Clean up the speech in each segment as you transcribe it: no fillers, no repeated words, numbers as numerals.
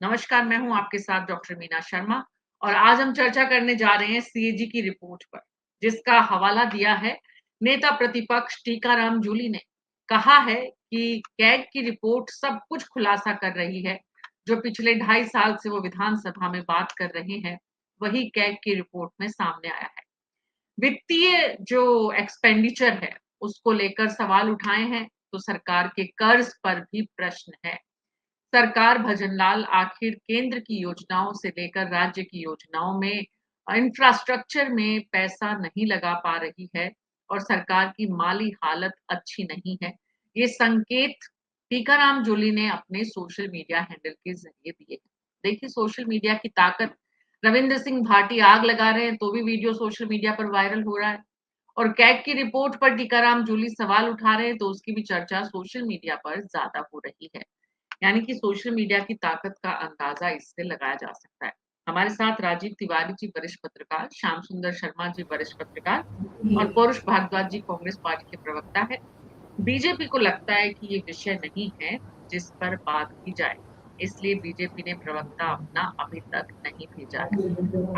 नमस्कार, मैं हूँ आपके साथ डॉक्टर मीना शर्मा और आज हम चर्चा करने जा रहे हैं सीएजी की रिपोर्ट पर, जिसका हवाला दिया है नेता प्रतिपक्ष टीकाराम जूली ने। कहा है कि कैग की रिपोर्ट सब कुछ खुलासा कर रही है, जो पिछले 2.5 साल से वो विधानसभा में बात कर रहे हैं, वही कैग की रिपोर्ट में सामने आया है। वित्तीय जो एक्सपेंडिचर है, उसको लेकर सवाल उठाए हैं, तो सरकार के कर्ज पर भी प्रश्न है। सरकार भजनलाल आखिर केंद्र की योजनाओं से लेकर राज्य की योजनाओं में इंफ्रास्ट्रक्चर में पैसा नहीं लगा पा रही है और सरकार की माली हालत अच्छी नहीं है। ये संकेत टीकाराम जूली ने अपने सोशल मीडिया हैंडल के जरिए दिए हैं। देखिए सोशल मीडिया की ताकत। रविंद्र सिंह भाटी आग लगा रहे हैं तो भी वीडियो सोशल मीडिया पर वायरल हो रहा है और कैग की रिपोर्ट पर टीकाराम जूली सवाल उठा रहे हैं तो उसकी भी चर्चा सोशल मीडिया पर ज्यादा हो रही है। यानी कि सोशल मीडिया की ताकत का अंदाजा इससे लगाया जा सकता है। हमारे साथ राजीव तिवारी जी वरिष्ठ पत्रकार, श्याम सुंदर शर्मा जी वरिष्ठ पत्रकार और पौरुष भारद्वाज जी कांग्रेस पार्टी के प्रवक्ता है। बीजेपी को लगता है कि ये विषय नहीं है जिस पर बात की जाए, इसलिए बीजेपी ने प्रवक्ता अपना अभी तक नहीं भेजा है।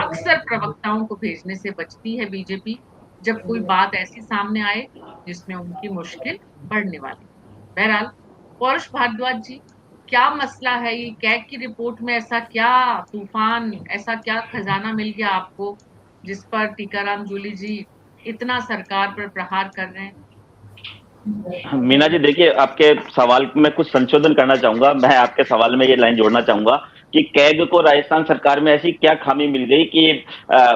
अक्सर प्रवक्ताओं को भेजने से बचती है बीजेपी जब कोई बात ऐसी सामने आए जिसमें उनकी मुश्किल बढ़ने वाली। बहरहाल पौरुष भारद्वाज जी, क्या मसला है ये कैग की रिपोर्ट में? ऐसा क्या तूफान, ऐसा क्या खजाना मिल गया आपको जिस पर टीकाराम जूली जी इतना सरकार पर प्रहार कर रहे हैं? मीना जी देखिए, आपके सवाल में कुछ संशोधन करना चाहूंगा। मैं आपके सवाल में ये लाइन जोड़ना चाहूंगा कि कैग को राजस्थान सरकार में ऐसी क्या खामी मिल गई कि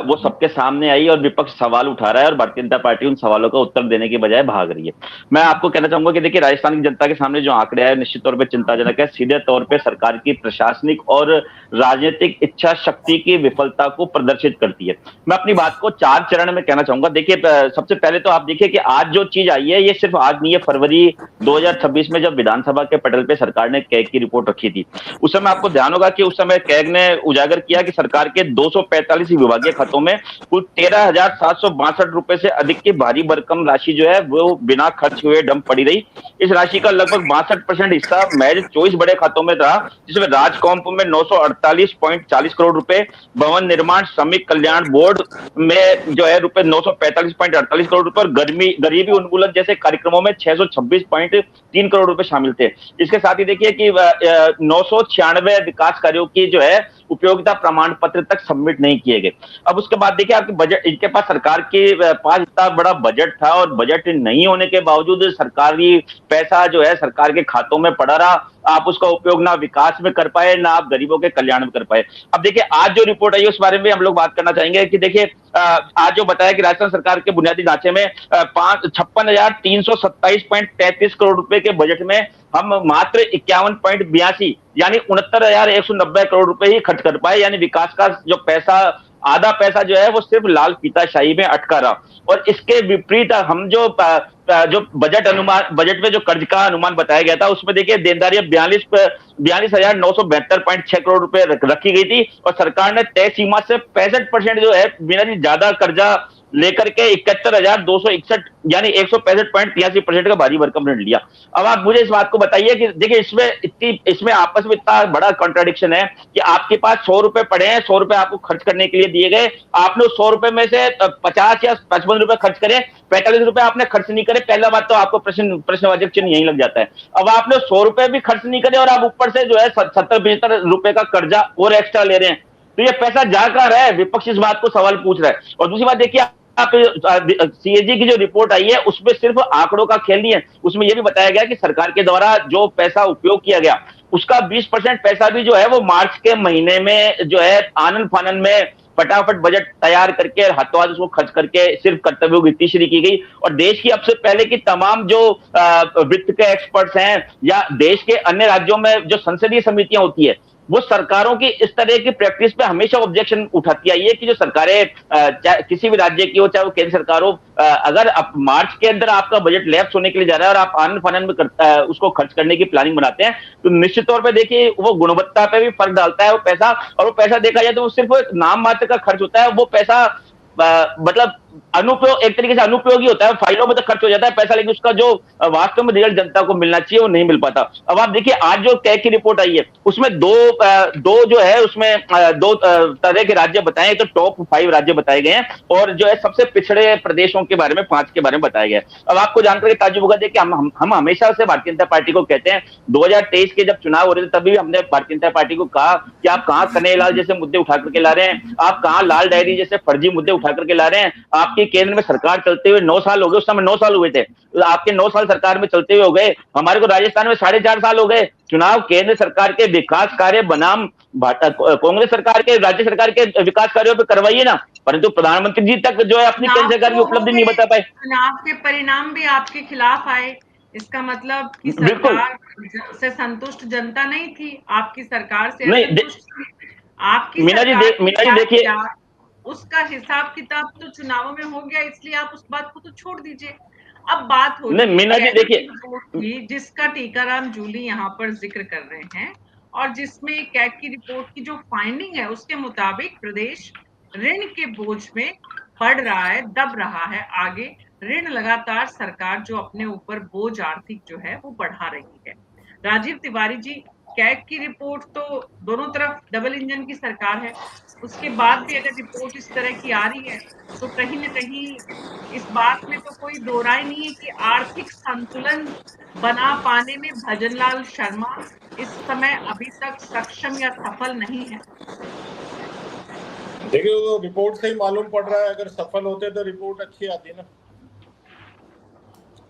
वो सबके सामने आई और विपक्ष सवाल उठा रहा है और भारतीय जनता पार्टी उन सवालों का उत्तर देने के बजाय भाग रही है। मैं आपको कहना चाहूंगा कि देखिए, राजस्थान की जनता के सामने जो आंकड़े आए निश्चित तौर पर चिंताजनक है। सीधे तौर पर सरकार की प्रशासनिक और राजनीतिक इच्छा शक्ति की विफलता को प्रदर्शित करती है। मैं अपनी बात को 4 चरण में कहना चाहूंगा। देखिए, सबसे पहले तो आप देखिए कि आज जो चीज आई है ये सिर्फ आज नहीं है। फरवरी 2026 में जब विधानसभा के पटल पे सरकार ने कैग की रिपोर्ट रखी थी, उस समय आपको ध्यान होगा कि उस समय कैग ने उजागर किया कि सरकार के 245 विभागीय खातों में कुल 13,762 रुपए से अधिक की भारी भरकम राशि जो है वो बिना खर्च हुए डंप पड़ी रही। इस राशि का लगभग 62% हिस्सा महज 24 बड़े खातों में था, जिसमें राजकॉम्प में 948.40 करोड़ रुपए, भवन निर्माण श्रमिक कल्याण बोर्ड में जो है रुपए 945.48 करोड़ रुपए और गरीबी उन्मूलन जैसे कार्यक्रमों में 626.3 करोड़ रुपए शामिल थे। इसके साथ ही देखिए कि 996 विकास कार्यों की जो है उपयोगिता प्रमाण पत्र तक सबमिट नहीं किए गए। अब उसके बाद देखिए आपके बजट, इनके पास सरकार के पास इतना बड़ा बजट था और बजट नहीं होने के बावजूद सरकारी पैसा जो है सरकार के खातों में पड़ा रहा। आप उसका उपयोग ना विकास में कर पाए, ना आप गरीबों के कल्याण में कर पाए। अब देखिए आज जो रिपोर्ट आई है उस बारे में हम लोग बात करना चाहेंगे कि देखिए आज जो बताया कि राजस्थान सरकार के बुनियादी ढांचे में 56,327.33 करोड़ रुपए के बजट में हम मात्र 51.82 यानी 69,190 करोड़ रुपए ही खर्च कर पाए। यानी विकास का जो पैसा, आधा पैसा जो है वो सिर्फ लाल फीताशाही में अटका रहा। और इसके विपरीत हम जो बजट में जो कर्ज का अनुमान बताया गया था उसमें देखिए देनदारियां 42,972.6 करोड़ रुपए रखी गई थी और सरकार ने तय सीमा से 65% जो है बिना ज्यादा कर्जा लेकर के 71,261 यानी 165.83% का भारी भरकम ऋण लिया। अब आप मुझे इस बात को बताइए कि देखिए इसमें आपस में इतना बड़ा कॉन्ट्राडिक्शन है कि आपके पास 100 रुपए पड़े हैं, 100 रुपए आपको खर्च करने के लिए दिए गए, आपने 100 रुपए में से 50 या 55 रुपए खर्च करे, 45 रुपए आपने खर्च नहीं करे। पहला बात तो आपको प्रश्नवाचक चिन्ह यही लग जाता है। अब आपने 100 रुपए भी खर्च नहीं करे और आप ऊपर से जो है 70-75 रुपए का कर्जा और एक्स्ट्रा ले रहे हैं, तो ये पैसा जा कहां रहा है? विपक्ष इस बात को सवाल पूछ रहा है। और दूसरी बात देखिए, आप सीएजी की जो रिपोर्ट आई है उसमें सिर्फ आंकड़ों का खेल नहीं है, उसमें यह भी बताया गया कि सरकार के द्वारा जो पैसा उपयोग किया गया उसका 20% पैसा भी जो है वो मार्च के महीने में जो है आनन फानन में फटाफट बजट तैयार करके हाथों हाथ उसको खर्च करके सिर्फ कर्तव्यों की तीसरी की गई। और देश की अब से पहले की तमाम जो वित्त के एक्सपर्ट्स हैं या देश के अन्य राज्यों में जो संसदीय समितियां होती है वो सरकारों की इस तरह की प्रैक्टिस पे हमेशा ऑब्जेक्शन उठाती आई है कि जो सरकारें किसी भी राज्य की हो चाहे वो केंद्र सरकार हो, अगर मार्च के अंदर आपका बजट लैप्स होने के लिए जा रहा है और आप आनन फानन में उसको खर्च करने की प्लानिंग बनाते हैं तो निश्चित तौर पे देखिए वो गुणवत्ता पे भी फर्क डालता है वो पैसा। और वो पैसा देखा जाए तो वो सिर्फ एक नाम मात्र का खर्च होता है। वो पैसा मतलब अनुपयोग, एक तरीके से अनुपयोगी होता है, फाइलों में तो खर्च हो जाता है पैसा, लेकिन उसका जो वास्तव में रिजल्ट जनता को मिलना चाहिए वो नहीं मिल पाता। अब आप देखिए आज जो कैग की रिपोर्ट आई है उसमें दो जो है उसमें दो तरह के राज्य बताए, तो टॉप 5 राज्य बताए गए हैं और जो है सबसे पिछड़े प्रदेशों के बारे में 5 के बारे में बताया गया है। अब आपको जानकर ताज्जुब होगा कि हम हमेशा से भारतीय जनता पार्टी को कहते हैं, 2023 के जब चुनाव हो रहे थे तभी हमने भारतीय जनता पार्टी को कहा कि आप कहां कन्हैयालाल जैसे मुद्दे उठा करके ला रहे हैं, आप कहां लाल डायरी जैसे फर्जी मुद्दे उठा करके ला रहे हैं, आपकी केंद्र में सरकार चलते हुए 9 साल हो गए, उस समय 9 साल हुए थे, तो आपके 9 साल सरकार में चलते हुए हो गए, हमारे को राजस्थान में 4.5 साल हो गए। चुनाव केंद्र सरकार के विकास कार्य बनाम कांग्रेस सरकार के राज्य सरकार के विकास कार्यों पे करवाइए ना, परंतु प्रधानमंत्री जी तक जो है अपनी केंद्र सरकार की उपलब्धि नहीं बता पाए। चुनाव के परिणाम भी आपके खिलाफ आए, इसका मतलब कि बिल्कुल सरकार से संतुष्ट जनता नहीं थी, आपकी सरकार से नहीं असंतुष्ट थी। आपकी सरकार ने मीना जी क्या देखिए, किया उसका हिसाब किताब तो चुनावों में हो गया, इसलिए आप उस बात को तो छोड़ दीजिए। अब बात हो नहीं रही है मीना जी कैग की देखिए, रिपोर्ट की, जिसका टीकाराम जूली यहाँ पर जिक्र कर रहे हैं, और जिसमें कैग की रिपोर्ट की जो फाइंडिंग है उसके मुताबिक प्रदेश ऋण के बोझ में पड़ रहा है, दब रहा है आगे। ऋण लगातार सरकार जो अपने ऊपर बोझ आर्थिक जो है वो बढ़ा रही है। राजीव तिवारी जी, कैग की रिपोर्ट तो दोनों तरफ डबल इंजन की सरकार है, उसके बाद भी अगर रिपोर्ट इस तरह की आ रही है तो कहीं ना कहीं इस बात में तो कोई दो राय नहीं है कि आर्थिक संतुलन बना पाने में भजनलाल शर्मा इस समय अभी तक सक्षम या सफल नहीं है। देखिए वो रिपोर्ट से ही मालूम पड़ रहा है, अगर सफल होते तो रिपोर्ट अच्छी आती ना।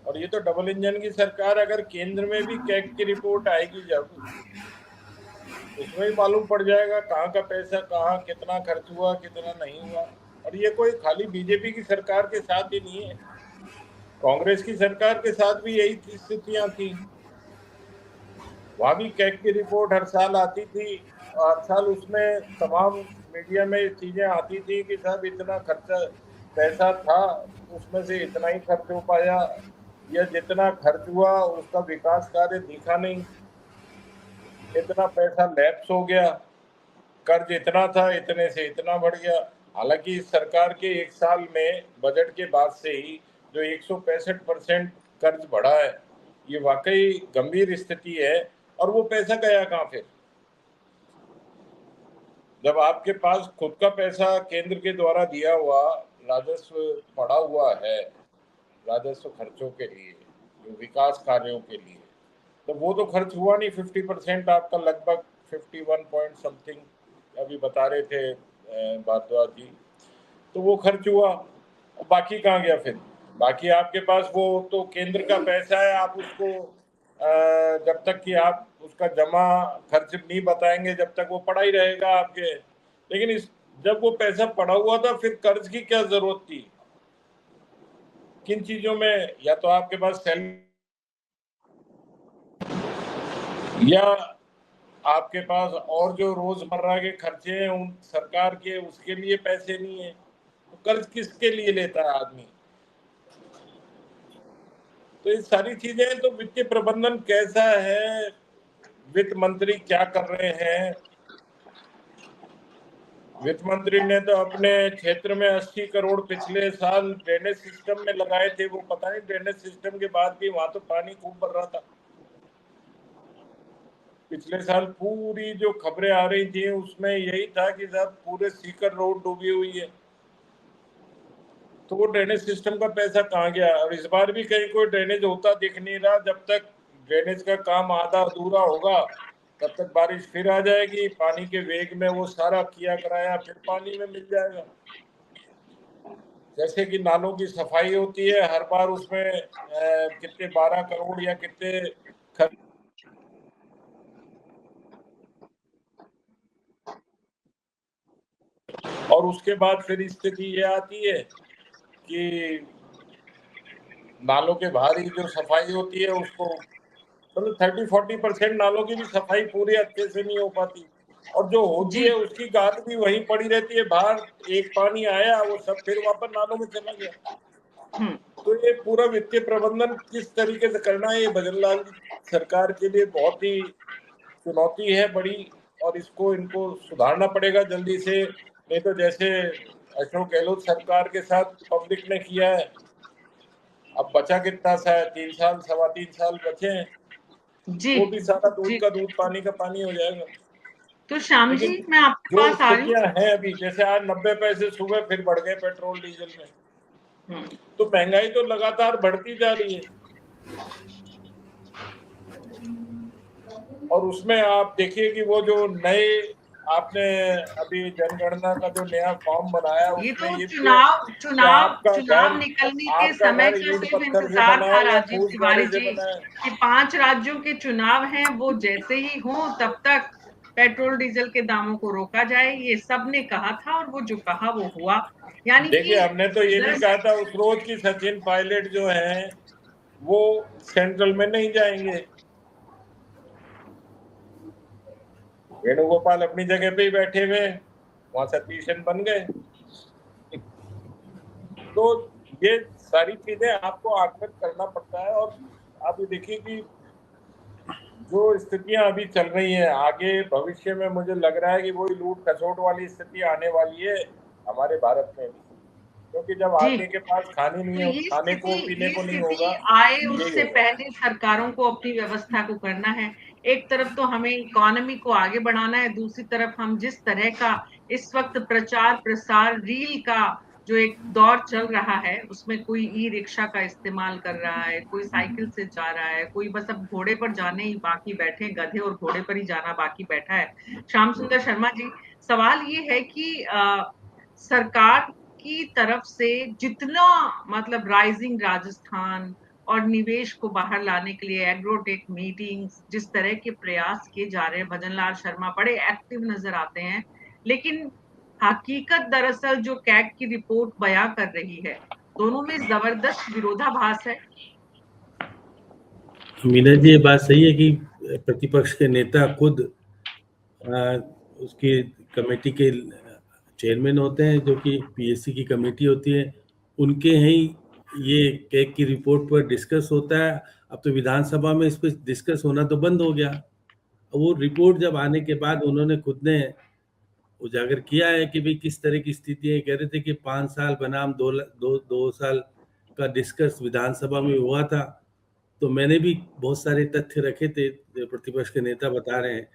और ये तो डबल इंजन की सरकार, अगर केंद्र में भी कैग की रिपोर्ट आएगी जब, उसमें ही मालूम पड़ जाएगा कहाँ का पैसा कहाँ कितना खर्च हुआ कितना नहीं हुआ। और ये कोई खाली बीजेपी की सरकार के साथ ही नहीं है, कांग्रेस की सरकार के साथ भी यही स्थितियां थी। वहां भी कैग की रिपोर्ट हर साल आती थी और हर साल उसमें तमाम मीडिया में चीजें आती थी कि साहब इतना खर्चा पैसा था, उसमें से इतना ही खर्च हो पाया, या जितना खर्च हुआ उसका विकास कार्य दिखा नहीं, इतना पैसा लैप्स हो गया, कर्ज इतना था इतने से इतना बढ़ गया। हालांकि इस सरकार के एक साल में बजट के बाद से ही जो 165% कर्ज बढ़ा है, ये वाकई गंभीर स्थिति है। और वो पैसा गया कहाँ फिर, जब आपके पास खुद का पैसा केंद्र के द्वारा दिया हुआ राजस्व पड़ा हुआ है, राजस्व खर्चों के लिए, जो विकास कार्यों के लिए, तो वो तो खर्च हुआ नहीं। 50% आपका लगभग 51 पॉइंट समथिंग अभी बता रहे थे भारद्वाज जी, तो वो खर्च हुआ। बाकी कहाँ गया फिर? बाकी आपके पास वो तो केंद्र का पैसा है, आप उसको जब तक कि आप उसका जमा खर्च नहीं बताएंगे जब तक वो पड़ा ही रहेगा आपके। लेकिन जब वो पैसा पड़ा हुआ था फिर कर्ज की क्या जरूरत थी? किन चीजों में, या तो आपके पास या आपके पास और जो रोजमर्रा के खर्चे हैं उन सरकार के, उसके लिए पैसे नहीं है, तो कर्ज किसके लिए लेता है आदमी? तो ये सारी चीजें, तो वित्तीय प्रबंधन कैसा है, वित्त मंत्री क्या कर रहे हैं? वित्त मंत्री ने तो अपने क्षेत्र में 80 करोड़ पिछले साल ड्रेनेज सिस्टम में लगाए थे, वो पता नहीं ड्रेनेज सिस्टम के बाद भी वहां तो पानी खूब भर रहा था। पिछले साल पूरी जो खबरें आ रही थी उसमें यही था कि साहब पूरे सीकर रोड डूबी हुई है, तो वो ड्रेनेज सिस्टम का पैसा कहाँ गया? और इस बार भी कहीं कोई ड्रेनेज होता दिख नहीं रहा। जब तक ड्रेनेज का काम आधा अधूरा होगा तब तक बारिश फिर आ जाएगी, पानी के वेग में वो सारा किया कराया फिर पानी में मिल जाएगा। जैसे कि नालों की सफाई होती है, हर बार उसमें कितने 12 करोड़ या कितने खर्च, और उसके बाद फिर स्थिति ये आती है कि नालों के बाहर ही जो सफाई होती है उसको, मतलब 30-40% नालों की भी सफाई पूरी अच्छे से नहीं हो पाती, और जो होती है उसकी गाद भी वहीं पड़ी रहती है बाहर, एक पानी आया वो सब फिर वापस नालों में चला गया। तो ये पूरा वित्तीय प्रबंधन किस तरीके से करना है, ये भजनलाल सरकार के लिए बहुत ही चुनौती है बड़ी, और इसको इनको सुधारना पड़ेगा जल्दी से, नहीं तो जैसे अशोक गहलोत सरकार के साथ पब्लिक ने किया है। अब बचा कितना सा है, 3 साल 3.25 साल बचे हैं, जी वो भी सारा दूध जी। का दूध पानी का पानी हो जाएगा। तो श्याम जी, लेकिन मैं आपके जो पास आ रही स्थितियां हैं अभी, जैसे आज 90 पैसे सुबह फिर बढ़ गए पेट्रोल डीजल में, हूँ। तो महंगाई तो लगातार बढ़ती जा रही है। और उसमें आप देखिए कि वो जो नए आपने अभी जनगणना का जो नया फॉर्म बनाया, ये उसमें तो ये भी है कि चुनाव निकलने के आपका समय घर का ईंट सिर्फ पत्थर से इंतजार बना था है या राजीव फूस तिवारी गाड़े से जी बना है। कि 5 राज्यों के चुनाव हैं, वो जैसे ही हों तब तक पेट्रोल डीजल के दामों को रोका जाए, ये सब ने कहा था और वो जो कहा वो हुआ। यानी कि देखिए, हमने तो ये भी कहा था उस रोज की सचिन पायलट जो है वो सेंट्रल में नहीं जाएंगे। वेणुगोपाल अपनी जगह पे ही बैठे हुए, वहां सतीशन बन गए। तो ये सारी चीजें आपको आकलन करना पड़ता है। और आप ये देखिए कि जो स्थितियां अभी चल रही हैं, आगे भविष्य में मुझे लग रहा है कि वही लूट खसोट वाली स्थिति आने वाली है हमारे भारत में भी, क्योंकि जब जी, आदमी के पास तो खाने को पीने को नहीं होगा, आए यही उससे होगा। पहले सरकारों को अपनी व्यवस्था को करना है। एक तरफ तो हमें इकोनॉमी को आगे बढ़ाना है, दूसरी तरफ हम जिस तरह का इस वक्त प्रचार प्रसार रील का जो एक दौर चल रहा है, उसमें कोई ई रिक्शा का इस्तेमाल कर रहा है, कोई साइकिल से जा रहा है, कोई बस अब घोड़े पर जाने ही बाकी बैठे, गधे और घोड़े पर ही जाना बाकी बैठा है। श्याम सुंदर शर्मा जी, सवाल ये है कि सरकार की तरफ से जितना मतलब राइजिंग राजस्थान और निवेश को बाहर लाने के लिए एग्रोटेक मीटिंग्स, जिस तरह के प्रयास किए जा रहे हैं, भजन लाल शर्मा बड़े एक्टिव नजर आते हैं, लेकिन हकीकत दरअसल जो कैग की रिपोर्ट बयां कर रही है, दोनों में जबरदस्त विरोधाभास है। मीना जी, ये बात सही है कि प्रतिपक्ष के नेता खुद उसकी कमेटी के चेयरमैन होते हैं, जो कि पीएससी की कमेटी होती है, उनके ही ये कैग की रिपोर्ट पर डिस्कस होता है। अब तो विधानसभा में इस पर डिस्कस होना तो बंद हो गया। वो रिपोर्ट जब आने के बाद उन्होंने खुद ने उजागर किया है कि भाई किस तरह की स्थिति है। कह रहे थे कि 5 साल बनाम 2 साल का डिस्कस विधानसभा में हुआ था। तो मैंने भी बहुत सारे तथ्य रखे थे, प्रतिपक्ष के नेता बता रहे हैं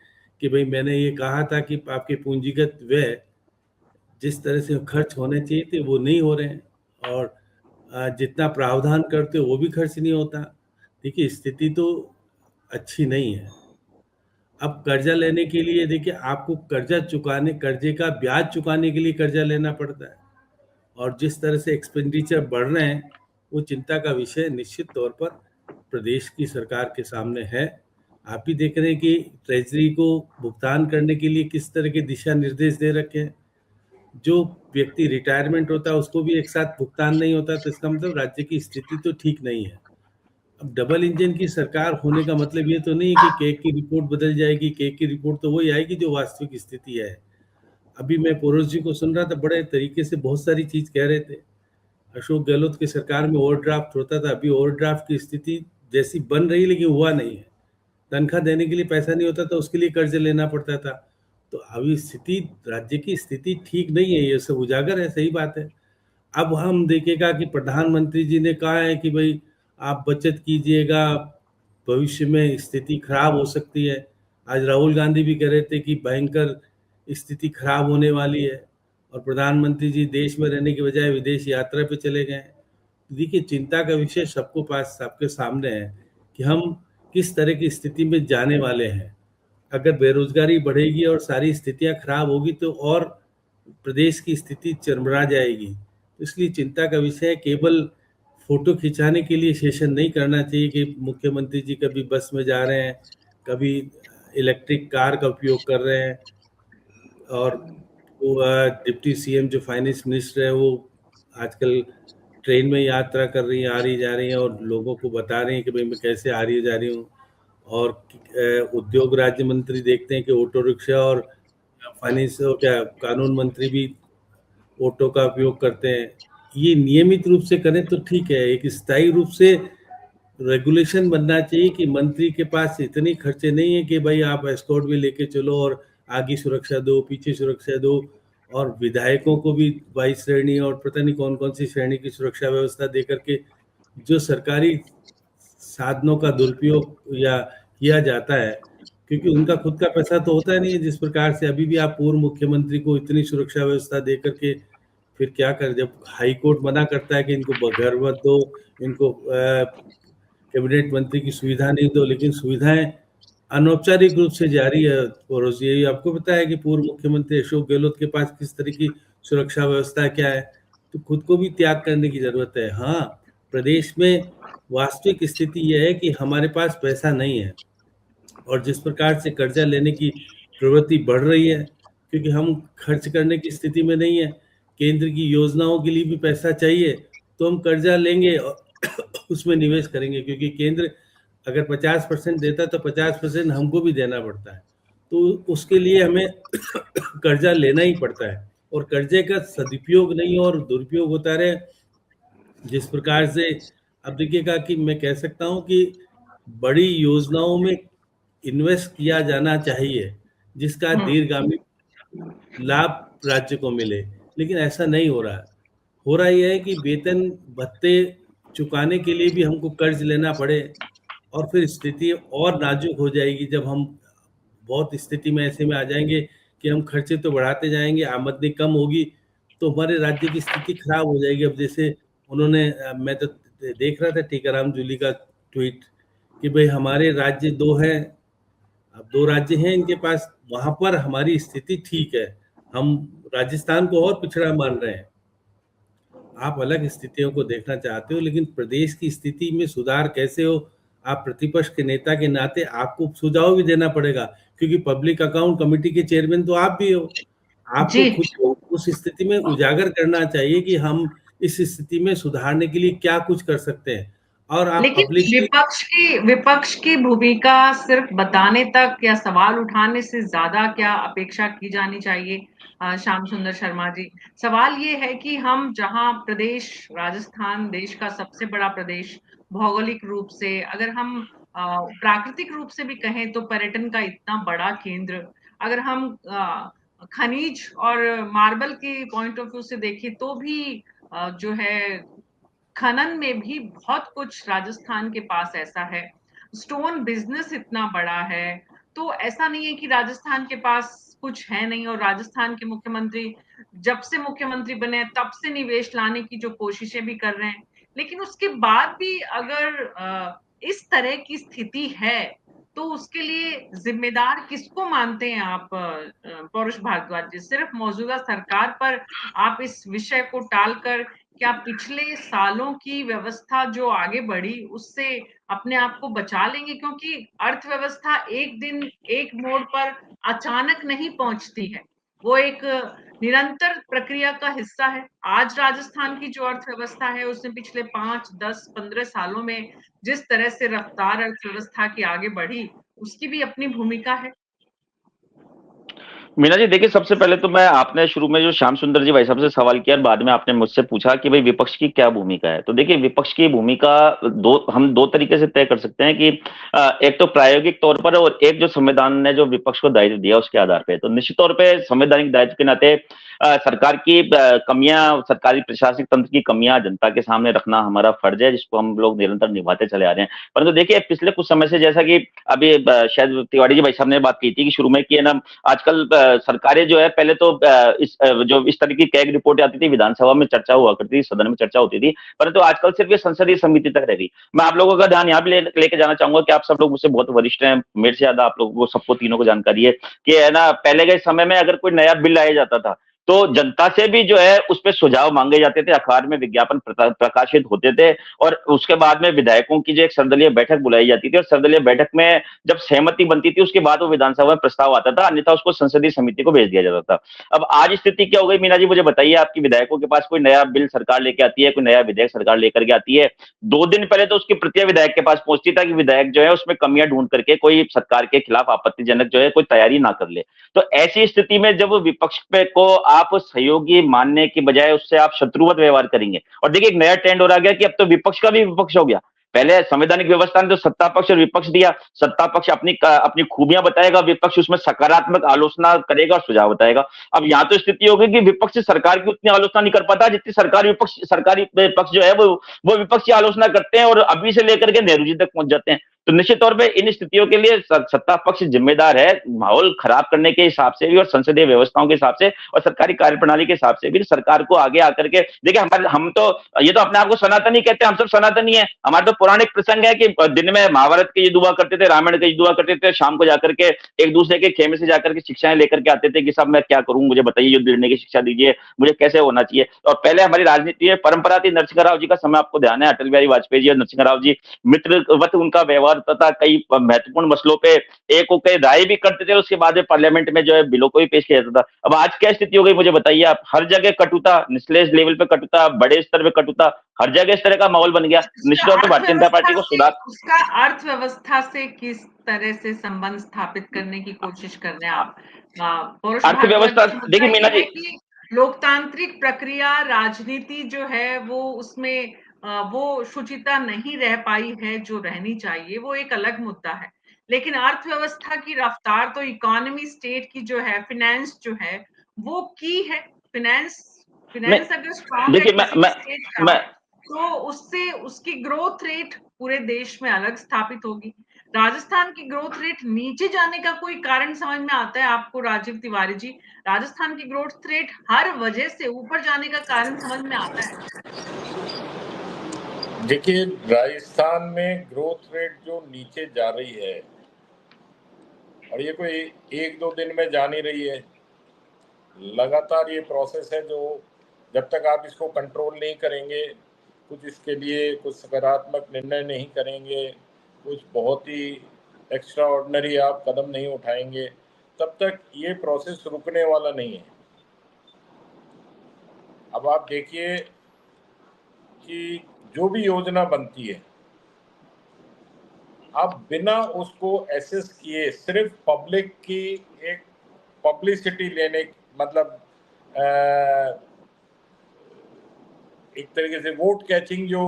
कि भाई मैंने ये कहा था कि आपके पूंजीगत व्यय जिस तरह से खर्च होने चाहिए थे वो नहीं हो रहे हैं, और जितना प्रावधान करते हो वो भी खर्च नहीं होता। देखिए, स्थिति तो अच्छी नहीं है। अब कर्जा लेने के लिए देखिए, आपको कर्जे का ब्याज चुकाने के लिए कर्जा लेना पड़ता है, और जिस तरह से एक्सपेंडिचर बढ़ रहे हैं वो चिंता का विषय निश्चित तौर पर प्रदेश की सरकार के सामने है। आप ही देख रहे हैं कि ट्रेजरी को भुगतान करने के लिए किस तरह के दिशा निर्देश दे रखे हैं। जो व्यक्ति रिटायरमेंट होता है उसको भी एक साथ भुगतान नहीं होता, तो इसका मतलब राज्य की स्थिति तो ठीक नहीं है। अब डबल इंजन की सरकार होने का मतलब ये तो नहीं है कि कैग की रिपोर्ट बदल जाएगी। कैग की रिपोर्ट तो वही आएगी जो वास्तविक स्थिति है। अभी मैं पोरोस जी को सुन रहा था, बड़े तरीके से बहुत सारी चीज कह रहे थे। अशोक गहलोत की सरकार में ओवरड्राफ्ट होता था, अभी ओवरड्राफ्ट की स्थिति जैसी बन रही लेकिन हुआ नहीं है। तनख्वाह देने के लिए पैसा नहीं होता था, उसके लिए कर्ज लेना पड़ता था। तो अभी स्थिति, राज्य की स्थिति ठीक नहीं है, ये सब उजागर है, सही बात है। अब हम देखेगा कि प्रधानमंत्री जी ने कहा है कि भाई आप बचत कीजिएगा, भविष्य में स्थिति खराब हो सकती है। आज राहुल गांधी भी कह रहे थे कि भयंकर स्थिति खराब होने वाली है, और प्रधानमंत्री जी देश में रहने के बजाय विदेश यात्रा पे चले गए। देखिए, चिंता का विषय सबके सामने है कि हम किस तरह की स्थिति में जाने वाले हैं। अगर बेरोजगारी बढ़ेगी और सारी स्थितियां खराब होगी तो और प्रदेश की स्थिति चरमरा जाएगी। इसलिए चिंता का विषय है। केवल फोटो खिंचाने के लिए सेशन नहीं करना चाहिए कि मुख्यमंत्री जी कभी बस में जा रहे हैं, कभी इलेक्ट्रिक कार का उपयोग कर रहे हैं, और वो डिप्टी सीएम जो फाइनेंस मिनिस्टर है वो आजकल ट्रेन में यात्रा कर रही हैं, आ रही जा रही हैं, और लोगों को बता रही हैं कि भाई मैं कैसे आ रही जा रही हूँ। और उद्योग राज्य मंत्री देखते हैं कि ऑटो रिक्शा, और फाइनेंस क्या कानून मंत्री भी ऑटो का उपयोग करते हैं। ये नियमित रूप से करें तो ठीक है। एक स्थायी रूप से रेगुलेशन बनना चाहिए कि मंत्री के पास इतने खर्चे नहीं है कि भाई आप एस्कॉर्ट भी लेके चलो और आगे सुरक्षा दो, पीछे सुरक्षा दो। और विधायकों को भी 22 श्रेणी और पता नहीं कौन कौन सी श्रेणी की सुरक्षा व्यवस्था दे करके जो सरकारी साधनों का दुरुपयोग या किया जाता है, क्योंकि उनका खुद का पैसा तो होता नहीं है। जिस प्रकार से अभी भी आप पूर्व मुख्यमंत्री को इतनी सुरक्षा व्यवस्था दे करके फिर क्या कर, जब हाई कोर्ट मना करता है कि इनको घर मत दो, इनको कैबिनेट मंत्री की सुविधा नहीं दो, लेकिन सुविधाएं अनौपचारिक रूप से जारी है। और ये आपको पता है कि पूर्व मुख्यमंत्री अशोक गहलोत के पास किस तरह की सुरक्षा व्यवस्था क्या है, तो खुद को भी त्याग करने की जरूरत है। हाँ, प्रदेश में वास्तविक स्थिति यह है कि हमारे पास पैसा नहीं है, और जिस प्रकार से कर्जा लेने की प्रवृत्ति बढ़ रही है, क्योंकि हम खर्च करने की स्थिति में नहीं है, केंद्र की योजनाओं के लिए भी पैसा चाहिए, तो हम कर्जा लेंगे और उसमें निवेश करेंगे, क्योंकि केंद्र अगर 50% देता है तो 50% हमको भी देना पड़ता है, तो उसके लिए हमें कर्जा लेना ही पड़ता है। और कर्जे का सदुपयोग नहीं और दुरुपयोग होता रहे, जिस प्रकार से अब देखिएगा कि मैं कह सकता हूं कि बड़ी योजनाओं में इन्वेस्ट किया जाना चाहिए जिसका दीर्घगामी लाभ राज्य को मिले, लेकिन ऐसा नहीं हो रहा है। हो रहा यह है कि वेतन भत्ते चुकाने के लिए भी हमको कर्ज लेना पड़े, और फिर स्थिति और नाजुक हो जाएगी जब हम बहुत स्थिति में ऐसे में आ जाएंगे कि हम खर्चे तो बढ़ाते जाएंगे, आमदनी कम होगी, तो हमारे राज्य की स्थिति खराब हो जाएगी। अब जैसे उन्होंने, मैं तो देख रहा था टीकाराम जूली का ट्वीट कि भाई हमारे राज्य 2 हैं, अब 2 राज्य हैं इनके पास, वहां पर हमारी स्थिति ठीक है, हम राजस्थान को और पिछड़ा मान रहे हैं। आप अलग स्थितियों को देखना चाहते हो, लेकिन प्रदेश की स्थिति में सुधार कैसे हो, आप प्रतिपक्ष के नेता के नाते आपको सुझाव भी देना पड़ेगा, क्योंकि पब्लिक अकाउंट कमेटी के चेयरमैन तो आप भी हो। आपको खुद को उस स्थिति में उजागर करना चाहिए कि हम इस स्थिति में सुधारने के लिए क्या कुछ कर सकते हैं। और आप लेकिन विपक्ष की भूमिका सिर्फ बताने तक या सवाल उठाने से ज्यादा क्या अपेक्षा की जानी चाहिए? श्याम सुंदर शर्मा जी, सवाल ये है कि हम जहां प्रदेश राजस्थान देश का सबसे बड़ा प्रदेश भौगोलिक रूप से, अगर हम प्राकृतिक रूप से भी कहें तो पर्यटन का इतना बड़ा केंद्र, अगर हम खनिज और मार्बल के पॉइंट ऑफ व्यू से देखें तो भी जो है खनन में भी बहुत कुछ राजस्थान के पास ऐसा है, स्टोन बिजनेस इतना बड़ा है, तो ऐसा नहीं है कि राजस्थान के पास कुछ है नहीं। और राजस्थान के मुख्यमंत्री जब से मुख्यमंत्री बने तब से निवेश लाने की जो कोशिशें भी कर रहे हैं, लेकिन उसके बाद भी अगर इस तरह की स्थिति है तो उसके लिए जिम्मेदार किसको मानते हैं आप, पौरुष भारद्वाज जी? सिर्फ मौजूदा सरकार पर आप इस विषय को टालकर क्या पिछले सालों की व्यवस्था जो आगे बढ़ी उससे अपने आप को बचा लेंगे? क्योंकि अर्थव्यवस्था एक दिन एक मोड़ पर अचानक नहीं पहुंचती है, वो एक निरंतर प्रक्रिया का हिस्सा है। आज राजस्थान की जो अर्थव्यवस्था है उसने पिछले 5, 10, 15 सालों में जिस तरह से रफ्तार अर्थव्यवस्था की आगे बढ़ी, उसकी भी अपनी भूमिका है। मीना जी देखिए, सबसे पहले तो मैं, आपने शुरू में जो श्याम सुंदर जी भाई साहब से सवाल किया और बाद में आपने मुझसे पूछा कि भाई विपक्ष की क्या भूमिका है, तो देखिए विपक्ष की भूमिका हम दो तरीके से तय कर सकते हैं कि एक तो प्रायोगिक तौर पर, और एक जो संविधान ने जो विपक्ष को दायित्व दिया उसके आधार पर। तो निश्चित तौर पर संवैधानिक दायित्व के नाते सरकार की कमियां, सरकारी प्रशासनिक तंत्र की कमियां जनता के सामने रखना हमारा फर्ज है, जिसको हम लोग निरंतर निभाते चले आ रहे हैं। परंतु देखिए पिछले कुछ समय से, जैसा कि अभी शायद तिवारी जी भाई साहब ने बात की थी कि शुरू में कि है ना, आजकल सरकारें जो है, पहले तो इस तरह की कैग रिपोर्ट आती थी, विधानसभा में चर्चा हुआ करती थी, सदन में चर्चा होती थी, परंतु आजकल सिर्फ ये संसदीय समिति तक रह गई। मैं आप लोगों का ध्यान यहाँ भी लेके जाना चाहूंगा कि आप सब लोग मुझसे बहुत वरिष्ठ हैं, मेरे से ज्यादा आप लोगों को, सबको तीनों को जानकारी है कि है ना, पहले के समय में अगर कोई नया बिल लाया जाता था तो जनता से भी जो है उस पर सुझाव मांगे जाते थे, अखबार में विज्ञापन प्रकाशित होते थे, और उसके बाद में विधायकों की जो एक सर्वदलीय बैठक बुलाई जाती थी, और सर्वदलीय बैठक में जब सहमति बनती थी उसके बाद वो विधानसभा में प्रस्ताव आता था, अन्यथा उसको संसदीय समिति को भेज दिया जाता था। अब आज स्थिति क्या हो गई मीना जी, मुझे बताइए, आपकी विधायकों के पास कोई नया बिल सरकार लेके आती है, कोई नया विधेयक सरकार लेकर के आती है, 2 दिन पहले तो उसकी प्रतियां विधायक के पास पहुंचती था कि विधायक जो है उसमें कमियां ढूंढ करके कोई सरकार के खिलाफ आपत्तिजनक जो है कोई तैयारी ना कर ले। तो ऐसी स्थिति में जब विपक्ष पे को आप सहयोगी मानने की बजाय उससे आप शत्रुवत व्यवहार करेंगे, और देखिए एक नया ट्रेंड हो रहा गया कि अब तो विपक्ष का भी विपक्ष हो गया, पहले संवैधानिक व्यवस्था ने तो सत्ता पक्ष और विपक्ष दिया, सत्ता पक्ष अपनी खूबियां बताएगा, विपक्ष उसमें सकारात्मक आलोचना करेगा और सुझाव बताएगा। अब यहाँ तो स्थिति हो गई कि विपक्ष सरकार की उतनी आलोचना नहीं कर पाता जितनी सरकारी पक्ष जो है वो विपक्ष की आलोचना करते हैं और अभी से लेकर के नेहरू जी तक पहुंच जाते हैं। तो निश्चित तौर पे इन स्थितियों के लिए सत्ता पक्ष जिम्मेदार है, माहौल खराब करने के हिसाब से भी और संसदीय व्यवस्थाओं के हिसाब से और सरकारी कार्यप्रणाली के हिसाब से भी सरकार को आगे आकर के देखिए, हम तो ये तो अपने आप को सनातनी कहते हैं, हम सब सनातनी है। हमारे तो पौराणिक प्रसंग है कि दिन में महाभारत के युद्ध हुआ करते थे, रामायण के युद्ध हुआ करते थे, शाम को जाकर के एक दूसरे के खेमे से जाकर के शिक्षाएं लेकर के आते थे कि सब मैं क्या करूं, मुझे बताइए, युद्ध लड़ने की शिक्षा दीजिए, मुझे कैसे होना चाहिए। और पहले हमारी राजनीति में परंपरा थी, नरसिंह राव जी का समय आपको ध्यान है, अटल बिहारी वाजपेयी जी और नरसिंह राव जी मित्रवत उनका व्यवहार तथा कई महत्वपूर्ण मसलों पे एक होकर राय भी करते थे, उसके बाद पार्लियामेंट में जो है बिलों को भी पेश किया जाता था। अब आज क्या स्थिति हो गई मुझे बताइए आप, हर जगह कटुता, निचले लेवल पे कटुता, बड़े स्तर पे कटुता, हर जगह इस तरह का माहौल बन गया। निश्चित तौर पर भारतीय जनता पार्टी को सुधार, उसका अर्थव्यवस्था से किस तरह से संबंध स्थापित करने की कोशिश कर रहे हैं आप? अर्थव्यवस्था देखिए मीना जी, लोकतांत्रिक प्रक्रिया, राजनीति जो है वो उसमें वो शुचिता नहीं रह पाई है जो रहनी चाहिए, वो एक अलग मुद्दा है। लेकिन अर्थव्यवस्था की रफ्तार तो इकोनॉमी स्टेट की जो है, फाइनेंस जो है वो की है। फाइनेंस अगर स्ट्रांग है देखिए किसी स्टेट का, मैं तो उससे उसकी ग्रोथ रेट पूरे देश में अलग स्थापित होगी। राजस्थान की ग्रोथ रेट नीचे जाने का कोई कारण समझ में आता है आपको राजीव तिवारी जी? राजस्थान की ग्रोथ रेट हर वजह से ऊपर जाने का कारण समझ में आता है? देखिए, राजस्थान में ग्रोथ रेट जो नीचे जा रही है, और ये कोई एक दो दिन में जा नहीं रही है, लगातार ये प्रोसेस है जो जब तक आप इसको कंट्रोल नहीं करेंगे, कुछ इसके लिए कुछ सकारात्मक निर्णय नहीं करेंगे, कुछ बहुत ही एक्स्ट्रा ऑर्डिनरी आप कदम नहीं उठाएंगे, तब तक ये प्रोसेस रुकने वाला नहीं है। अब आप देखिए कि जो भी योजना बनती है, आप बिना उसको एसेस किए सिर्फ पब्लिक की एक पब्लिसिटी लेने, मतलब एक तरीके से वोट कैचिंग जो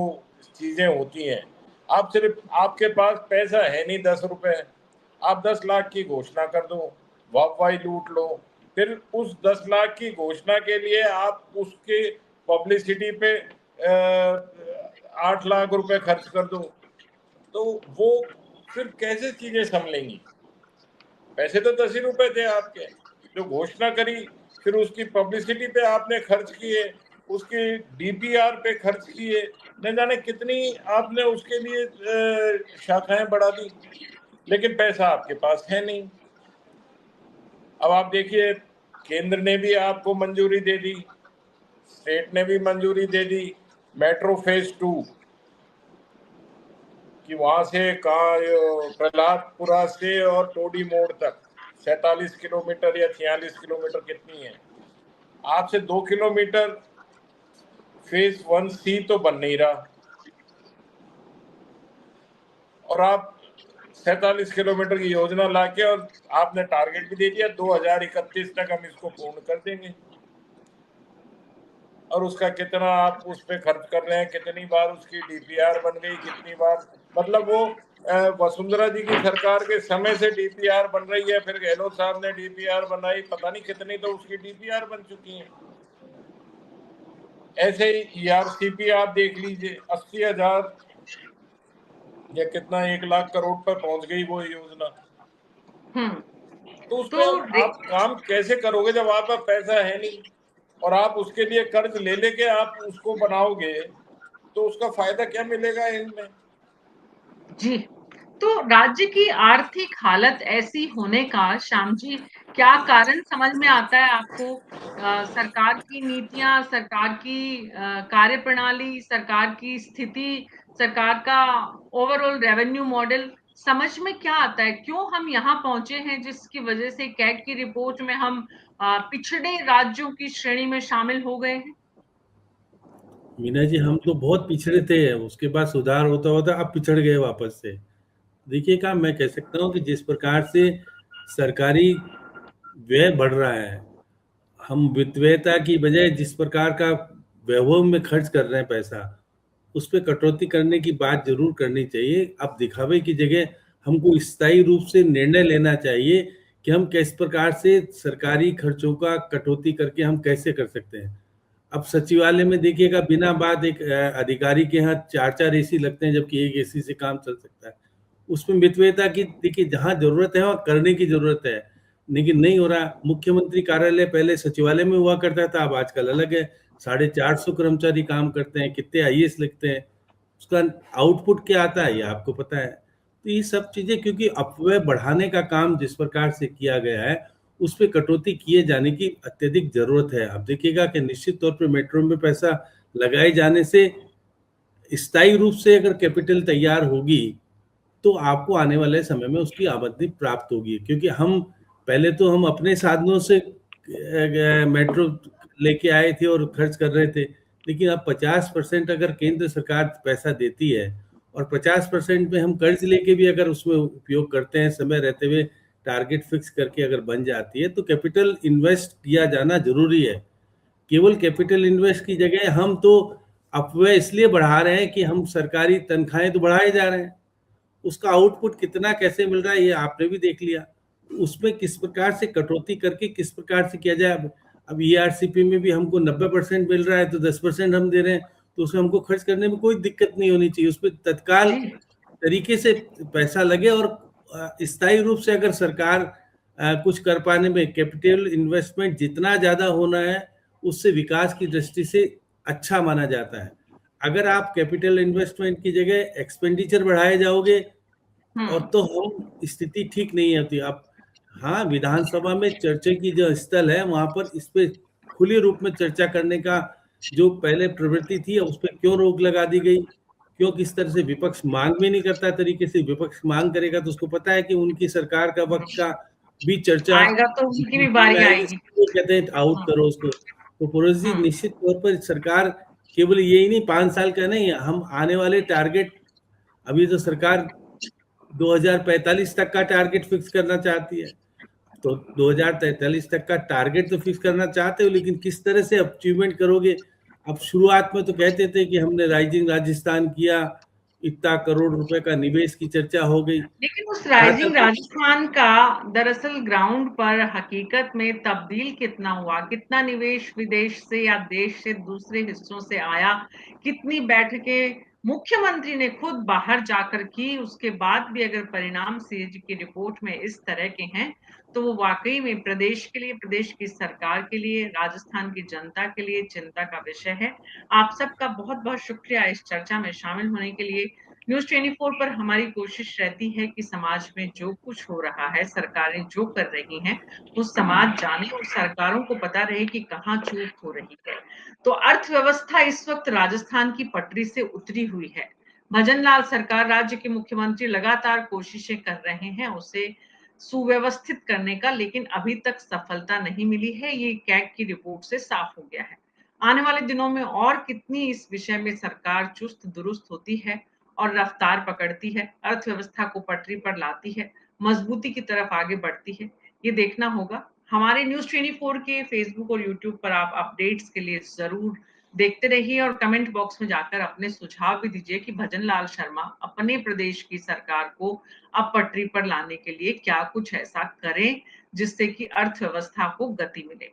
चीजें होती हैं, आप सिर्फ, आपके पास पैसा है नहीं 10 रुपए, आप 10 लाख की घोषणा कर दो, वाहवाही लूट लो, फिर उस 10 लाख की घोषणा के लिए आप उसके पब्लिसिटी पे 8 लाख रुपए खर्च कर दो, तो वो फिर कैसे चीजें संभलेंगी? पैसे तो 10 ही रुपए थे आपके, जो घोषणा करी, फिर उसकी पब्लिसिटी पे आपने खर्च किए, उसकी डीपीआर पे खर्च किए, न जाने कितनी आपने उसके लिए शाखाएं बढ़ा दी, लेकिन पैसा आपके पास है नहीं। अब आप देखिए, केंद्र ने भी आपको मंजूरी दे दी, स्टेट ने भी मंजूरी दे दी मेट्रो फेज 2 कि वहां से प्रहलादपुरा से और टोडी मोड़ तक 47 किलोमीटर या 46 किलोमीटर कितनी है, आपसे 2 किलोमीटर फेज 1C तो बन नहीं रहा, और आप 47 किलोमीटर की योजना लाके और आपने टारगेट भी दे दिया 2031 तक हम इसको पूर्ण कर देंगे, और उसका कितना आप उस पर खर्च कर रहे हैं, कितनी बार उसकी डीपीआर बन गई, कितनी बार, मतलब वो वसुंधरा जी की सरकार के समय से डीपीआर बन रही है, फिर गहलोत साहब ने डीपीआर बनाई, पता नहीं कितनी तो उसकी डीपीआर बन चुकी है। ऐसे ही ईआरसीपी आप देख लीजिए, 80,000 या कितना 1 लाख करोड़ पर पहुंच गई वो योजना। तो उसमें आप काम कैसे करोगे जब आप पास पैसा है नहीं, और आप उसके लिए कर्ज ले लेके आप उसको बनाओगे, तो उसका फायदा क्या मिलेगा इनमें? जी, तो राज्य की आर्थिक हालत ऐसी होने का श्याम जी क्या कारण समझ में आता है आपको? सरकार की नीतियां, सरकार की कार्यप्रणाली, सरकार की स्थिति, सरकार का ओवरऑल रेवेन्यू मॉडल समझ में क्या आता है? क्यों हम यहाँ पहुंचे हैं जिसकी वजह से कैग की रिपोर्ट में हम पिछड़े राज्यों की श्रेणी में शामिल हो गए हैं? मीना जी, हम तो बहुत पिछड़े थे, उसके बाद सुधार होता होता अब पिछड़ गए वापस से। देखिए, क्या मैं कह सकता हूँ कि जिस प्रकार से सरकारी व्यय बढ़ रहा है, हम वित्तव्ययता की बजाय जिस प्रकार का वैभव में खर्च कर रहे हैं पैसा, उस पर कटौती करने की बात जरूर करनी चाहिए। अब दिखावे की जगह हमको स्थायी रूप से निर्णय लेना चाहिए कि हम किस प्रकार से सरकारी खर्चों का कटौती करके हम कैसे कर सकते हैं। अब सचिवालय में देखिएगा, बिना बात एक अधिकारी के यहाँ 4-4 एसी लगते हैं, जबकि एक एसी से काम चल सकता है। उसमें मितव्ययता की देखिए, जहाँ जरूरत है वहाँ करने की जरूरत है, लेकिन नहीं हो रहा। मुख्यमंत्री कार्यालय पहले सचिवालय में हुआ करता था, अब आजकल अलग है। 450 कर्मचारी काम करते हैं, कितने आईएएस लिखते हैं, उसका आउटपुट क्या आता है ये आपको पता है। तो ये सब चीजें, क्योंकि अपव्यय बढ़ाने का काम जिस प्रकार से किया गया है, उस पर कटौती किए जाने की अत्यधिक जरूरत है। अब देखिएगा कि निश्चित तौर पे मेट्रो में पैसा लगाए जाने से स्थायी रूप से अगर कैपिटल तैयार होगी तो आपको आने वाले समय में उसकी आमदनी प्राप्त होगी, क्योंकि हम पहले तो हम अपने साधनों से मेट्रो लेके आए थे और खर्च कर रहे थे, लेकिन अब 50% अगर केंद्र सरकार पैसा देती है और 50% में हम कर्ज लेके भी अगर उसमें उपयोग करते हैं, समय रहते हुए टारगेट फिक्स करके अगर बन जाती है, तो कैपिटल इन्वेस्ट किया जाना जरूरी है। केवल कैपिटल इन्वेस्ट की जगह हम तो अपव्यय इसलिए बढ़ा रहे हैं कि हम सरकारी तनख्वाहें तो बढ़ाए जा रहे हैं, उसका आउटपुट कितना कैसे मिल रहा है ये आपने भी देख लिया। उसमें किस प्रकार से कटौती करके किस प्रकार से किया जाए। अब ईआरसीपी में भी हमको 90% मिल रहा है, तो 10% हम दे रहे हैं, तो उसमें हमको खर्च करने में कोई दिक्कत नहीं होनी चाहिए। उसमें तत्काल जी। तरीके से पैसा लगे और स्थायी रूप से अगर सरकार कुछ कर पाने में, कैपिटल इन्वेस्टमेंट जितना ज्यादा होना है उससे विकास की दृष्टि से अच्छा माना जाता है। अगर आप कैपिटल इन्वेस्टमेंट की जगह एक्सपेंडिचर बढ़ाए जाओगे और तो हम स्थिति ठीक नहीं होती। अब हाँ, विधानसभा में चर्चा की जो स्थल है वहां पर इस पे खुले रूप में चर्चा करने का जो पहले प्रवृत्ति थी, उस पर क्यों रोक लगा दी गई? क्यों किस तरह से विपक्ष मांग भी नहीं करता तरीके से? विपक्ष मांग करेगा तो उसको पता है कि उनकी सरकार का वक्त का भी चर्चा आएगा तो उनकी भी बारी आएगी। कहते हैं आउट करो उसको। तो पुरोहित जी, निश्चित तौर पर सरकार केवल यही नहीं 5 साल का नहीं, हम आने वाले टारगेट, अभी तो सरकार 2045 तक का टारगेट फिक्स करना चाहती है, तो 2043 तक का टारगेट तो फिक्स करना चाहते हो, लेकिन किस तरह से अचीवमेंट करोगे? अब शुरुआत में तो कहते थे कि हमने राइजिंग राजस्थान किया, इतना करोड़ रुपए का निवेश की चर्चा हो गई, लेकिन उस राइजिंग राजस्थान का दरअसल ग्राउंड पर हकीकत में तब्दील कितना हुआ, कितना निवेश विदेश से या देश से दूसरे हिस्सों से आया, कितनी बैठकें मुख्यमंत्री ने खुद बाहर जाकर की, उसके बाद भी अगर परिणाम सीएजी की रिपोर्ट में इस तरह के हैं तो वो वाकई में प्रदेश के लिए, प्रदेश की सरकार के लिए, राजस्थान की जनता के लिए चिंता का विषय है। आप सबका बहुत बहुत शुक्रिया इस चर्चा में शामिल होने के लिए। न्यूज़ 24 पर हमारी कोशिश रहती है कि समाज में जो कुछ हो रहा है, सरकारें जो कर रही हैं, वो समाज जाने और सरकारों को पता रहे कि कहाँ चूक हो रही है। तो अर्थव्यवस्था इस वक्त राजस्थान की पटरी से उतरी हुई है। भजन लाल सरकार, राज्य के मुख्यमंत्री लगातार कोशिशें कर रहे हैं उसे सुव्यवस्थित करने का, लेकिन अभी तक सफलता नहीं मिली है। ये कैग की रिपोर्ट से साफ हो गया है। आने वाले दिनों में और कितनी इस विषय में सरकार चुस्त दुरुस्त होती है और रफ्तार पकड़ती है, अर्थव्यवस्था को पटरी पर लाती है, मजबूती की तरफ आगे बढ़ती है, ये देखना होगा। हमारे न्यूज़ 24 के फेसबुक और यूट्यूब पर आप अपडेट्स के लिए जरूर देखते रहिए और कमेंट बॉक्स में जाकर अपने सुझाव भी दीजिए कि भजन लाल शर्मा अपने प्रदेश की सरकार को अब पटरी पर लाने के लिए क्या कुछ ऐसा करें जिससे कि अर्थव्यवस्था को गति मिले।